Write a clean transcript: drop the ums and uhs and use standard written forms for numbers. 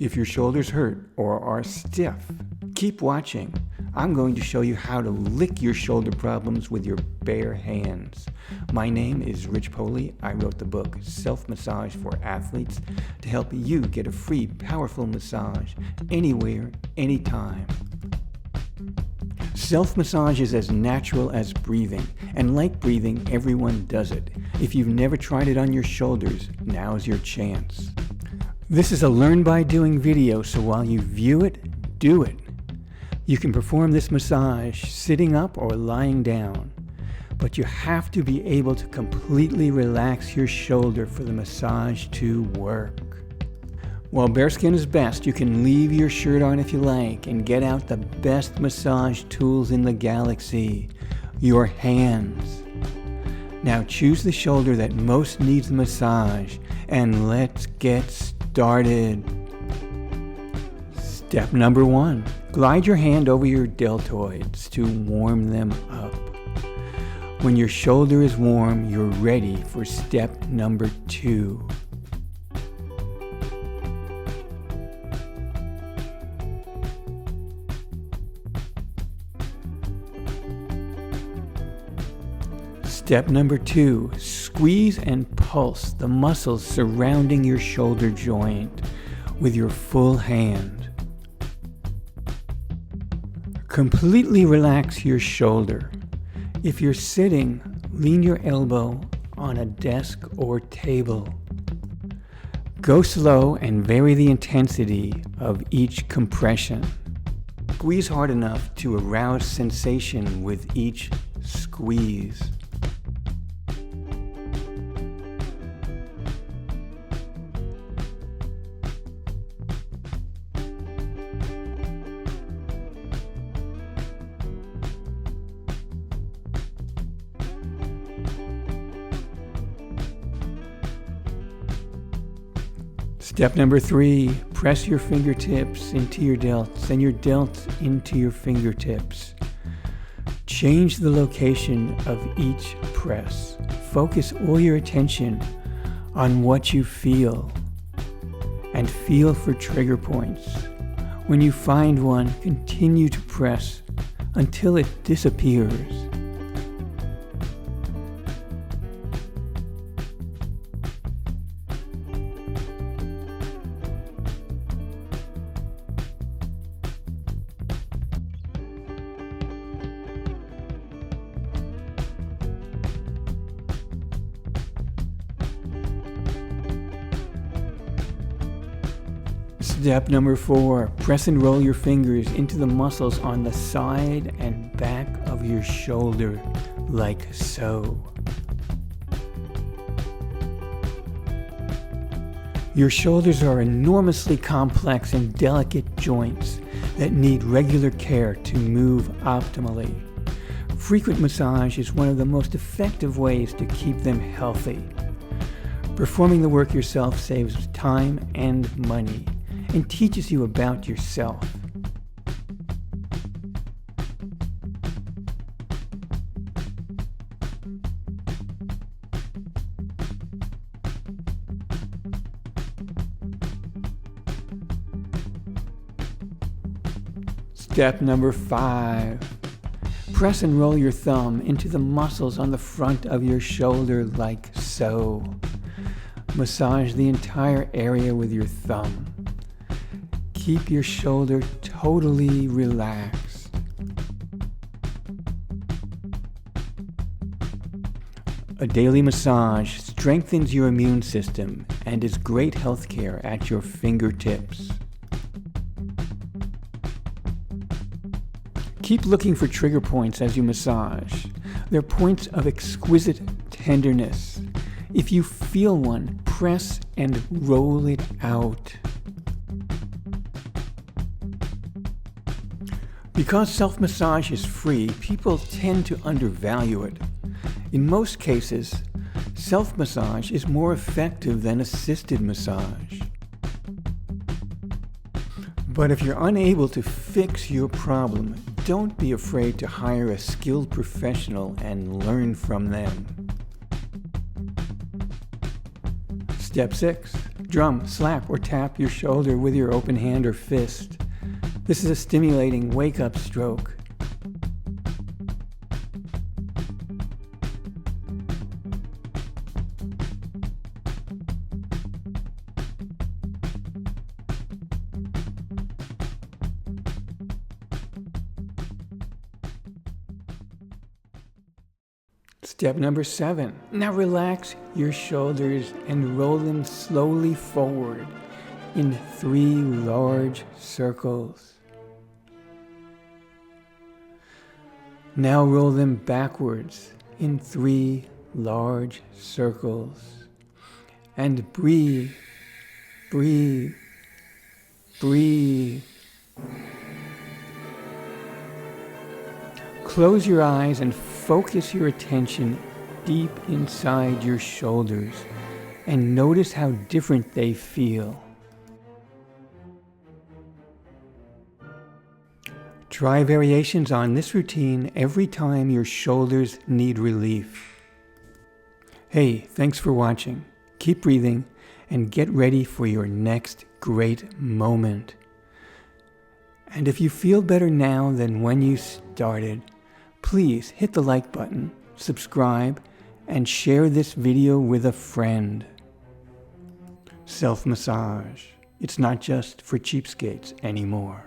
If your shoulders hurt or are stiff, keep watching. I'm going to show you how to lick your shoulder problems with your bare hands. My name is Rich Poley. I wrote the book Self-Massage for Athletes to help you get a free, powerful massage anywhere, anytime. Self-massage is as natural as breathing, and like breathing, everyone does it. If you've never tried it on your shoulders, now's your chance. This is a learn-by-doing video, so while you view it, do it. You can perform this massage sitting up or lying down, but you have to be able to completely relax your shoulder for the massage to work. While bare skin is best, you can leave your shirt on if you like and get out the best massage tools in the galaxy, your hands. Now choose the shoulder that most needs the massage and let's get started. Step number 1. Glide your hand over your deltoids to warm them up. When your shoulder is warm, you're ready for step number 2. Step number 2, squeeze and pulse the muscles surrounding your shoulder joint with your full hand. Completely relax your shoulder. If you're sitting, lean your elbow on a desk or table. Go slow and vary the intensity of each compression. Squeeze hard enough to arouse sensation with each squeeze. Step number 3, press your fingertips into your delts and your delts into your fingertips. Change the location of each press. Focus all your attention on what you feel and feel for trigger points. When you find one, continue to press until it disappears. Step number 4, press and roll your fingers into the muscles on the side and back of your shoulder, like so. Your shoulders are enormously complex and delicate joints that need regular care to move optimally. Frequent massage is one of the most effective ways to keep them healthy. Performing the work yourself saves time and money and teaches you about yourself. Step number 5. Press and roll your thumb into the muscles on the front of your shoulder like so. Massage the entire area with your thumb. Keep your shoulder totally relaxed. A daily massage strengthens your immune system and is great health care at your fingertips. Keep looking for trigger points as you massage. They're points of exquisite tenderness. If you feel one, press and roll it out. Because self-massage is free, people tend to undervalue it. In most cases, self-massage is more effective than assisted massage. But if you're unable to fix your problem, don't be afraid to hire a skilled professional and learn from them. Step 6. Drum, slap, or tap your shoulder with your open hand or fist. This is a stimulating wake-up stroke. Step number 7. Now relax your shoulders and roll them slowly forward in 3 large circles. Now roll them backwards in 3 large circles. And breathe, breathe, breathe. Close your eyes and focus your attention deep inside your shoulders and notice how different they feel. Try variations on this routine every time your shoulders need relief. Hey, thanks for watching. Keep breathing and get ready for your next great moment. And if you feel better now than when you started, please hit the like button, subscribe, and share this video with a friend. Self-massage. It's not just for cheapskates anymore.